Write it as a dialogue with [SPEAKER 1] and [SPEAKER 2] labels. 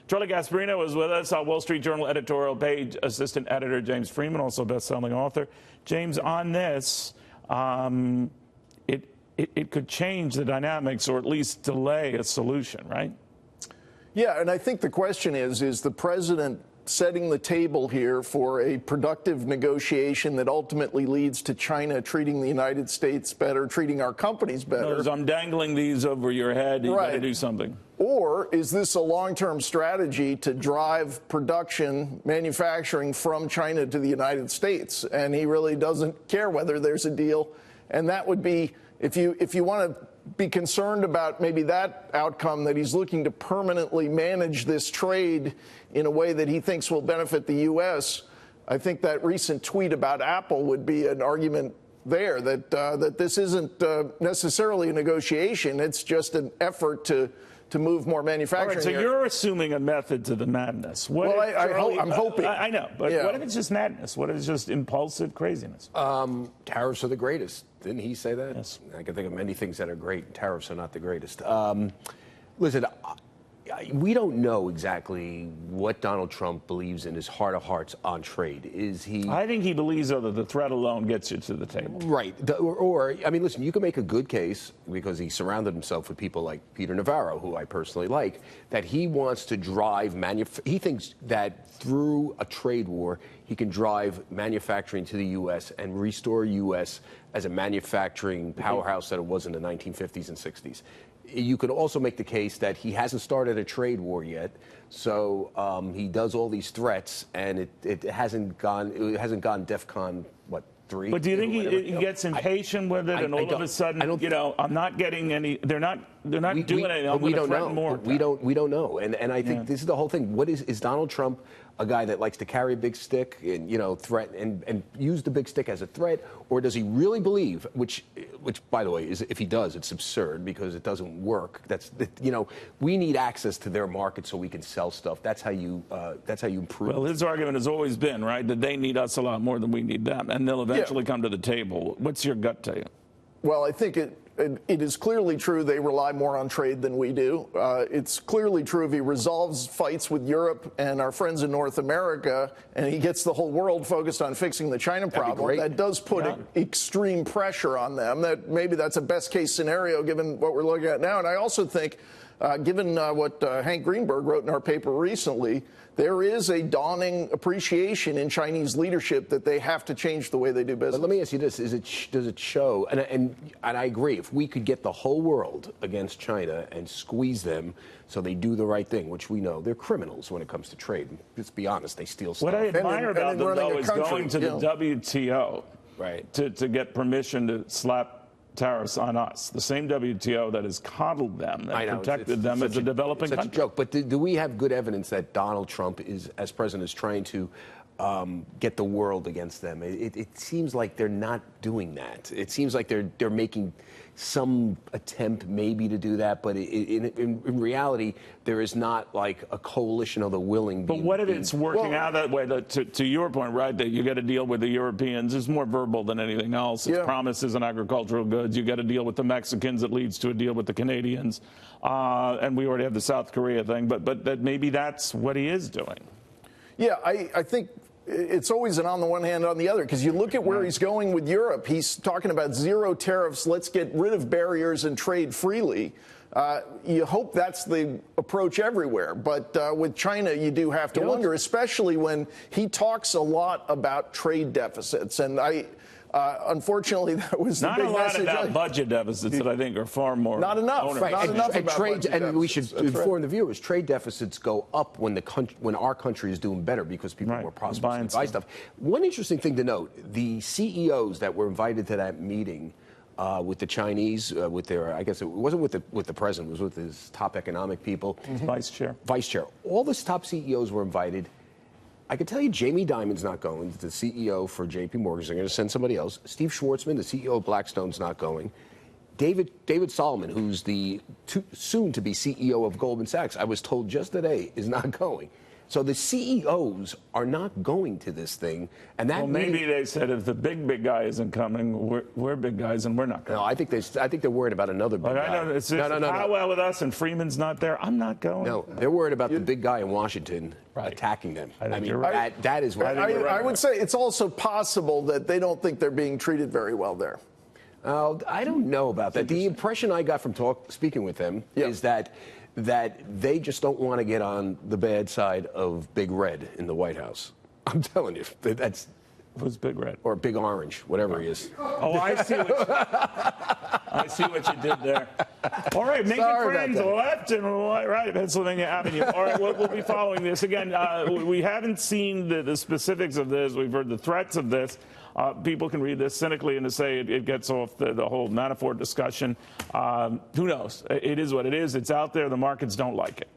[SPEAKER 1] Charlie Gasparino is with us, Wall Street Journal editorial page assistant editor James Freeman, also best-selling author. James, on this, it could change the dynamics or at least delay a solution, right?
[SPEAKER 2] Yeah, and I think the question is the president setting the table here for a productive negotiation that ultimately leads to China treating the United States better, treating our companies better?
[SPEAKER 1] I'm dangling these over your head. You got to do something.
[SPEAKER 2] Or is this a long-term strategy to drive production, manufacturing from China to the United States? And he really doesn't care whether there's a deal. And that would be, if you want to be concerned about maybe that outcome, that he's looking to permanently manage this trade in a way that he thinks will benefit the U.S., I think that recent tweet about Apple would be an argument there, that this isn't necessarily a negotiation. It's just an effort to move more manufacturing.
[SPEAKER 1] All right, so you're assuming a method to the madness.
[SPEAKER 2] I'm hoping.
[SPEAKER 1] I know, but what if it's just madness? What if it's just impulsive craziness?
[SPEAKER 3] Tariffs are the greatest. Didn't he say that?
[SPEAKER 1] Yes.
[SPEAKER 3] I can think of many things that are great. Tariffs are not the greatest. Listen, we don't know exactly what Donald Trump believes in his heart of hearts on trade. Is he?
[SPEAKER 1] I think he believes, though, that the threat alone gets you to the table.
[SPEAKER 3] Right. Or I mean, listen, you can make a good case, because he surrounded himself with people like Peter Navarro, who I personally like, that he wants to drive he thinks that through a trade war, he can drive manufacturing to the U.S. and restore U.S. as a manufacturing powerhouse that it was in the 1950s and 60s. You could also make the case that he hasn't started a trade war yet, so he does all these threats, and it hasn't gone DEFCON 3.
[SPEAKER 1] But do you think he gets impatient with it, and all of a sudden, I'm not getting any? They're not doing anything. I'm going to threaten more.
[SPEAKER 3] We don't know, and I think this is the whole thing. What is Donald Trump a guy that likes to carry a big stick and threat and use the big stick as a threat, or does he really believe, which by the way is, if he does, it's absurd because it doesn't work. We need access to their market so we can sell stuff. That's how you improve.
[SPEAKER 1] Well, his argument has always been, right, that they need us a lot more than we need them, and they'll eventually come to the table. What's your gut tell you?
[SPEAKER 2] Well, I think it is clearly true they rely more on trade than we do. It's clearly true if he resolves fights with Europe and our friends in North America, and he gets the whole world focused on fixing the China problem, that does put extreme pressure on them. That maybe that's a best-case scenario given what we're looking at now. And I also think, given what Hank Greenberg wrote in our paper recently, there is a dawning appreciation in Chinese leadership that they have to change the way they do business.
[SPEAKER 3] But let me ask you this: does it show? And I agree. If we could get the whole world against China and squeeze them so they do the right thing, which we know they're criminals when it comes to trade. Let's be honest, they steal stuff.
[SPEAKER 1] What I admire about them, though, is going to the WTO,
[SPEAKER 3] right,
[SPEAKER 1] to get permission to slap tariffs on us, the same WTO that has coddled them, that protected them as a developing country.
[SPEAKER 3] Such a joke. But do we have good evidence that Donald Trump is, as president, is trying to get the world against them? It seems like they're not doing that. It seems like they're making some attempt maybe to do that, but in reality, there is not like a coalition of the willing.
[SPEAKER 1] But what if it's working out that way? To your point, right, that you got to deal with the Europeans. It's more verbal than anything else. It's promises and agricultural goods. You got to deal with the Mexicans. It leads to a deal with the Canadians, and we already have the South Korea thing. But that maybe that's what he is doing.
[SPEAKER 2] Yeah, I think it's always an on the one hand, on the other, because you look at where he's going with Europe. He's talking about zero tariffs. Let's get rid of barriers and trade freely. You hope that's the approach everywhere. But with China, you do have to wonder, especially when he talks a lot about trade deficits. And unfortunately, that was the big message.
[SPEAKER 1] Not a lot about budget deficits that I think are far more.
[SPEAKER 2] Not enough.
[SPEAKER 3] Right.
[SPEAKER 2] Not enough about
[SPEAKER 3] trade,
[SPEAKER 2] budget
[SPEAKER 3] and
[SPEAKER 2] deficits.
[SPEAKER 3] we should inform the viewers. Trade deficits go up when our country is doing better because people are more prosperous and buy stuff. One interesting thing to note: the CEOs that were invited to that meeting with the Chinese, with their, I guess it wasn't with the president, it was with his top economic people,
[SPEAKER 1] vice chair.
[SPEAKER 3] All the top CEOs were invited. I can tell you Jamie Dimon's not going, the CEO for JP Morgan. They're going to send somebody else. Steve Schwartzman, the CEO of Blackstone's not going. David Solomon, who's the soon-to-be CEO of Goldman Sachs, I was told just today, is not going. So the CEOs are not going to this thing, and that
[SPEAKER 1] maybe they said if the big guy isn't coming, we're big guys and we're not coming.
[SPEAKER 3] No, I think they're worried about another big guy.
[SPEAKER 1] I know it's Powell with us and Freeman's not there. I'm not going.
[SPEAKER 3] No, they're worried about the big guy in Washington attacking them. I mean,
[SPEAKER 1] right.
[SPEAKER 3] that is what
[SPEAKER 2] I would say it's also possible that they don't think they're being treated very well there.
[SPEAKER 3] I don't know about that. The impression I got from speaking with them is that they just don't want to get on the bad side of Big Red in the White House. I'm telling you, that's
[SPEAKER 1] who's Big Red
[SPEAKER 3] or Big Orange, whatever he is.
[SPEAKER 1] Oh, I see what you did there. All right, making friends left and right, Pennsylvania Avenue. All right, we'll be following this again. We haven't seen the specifics of this. We've heard the threats of this. People can read this cynically and to say it gets off the whole Manafort discussion. Who knows? It is what it is. It's out there. The markets don't like it.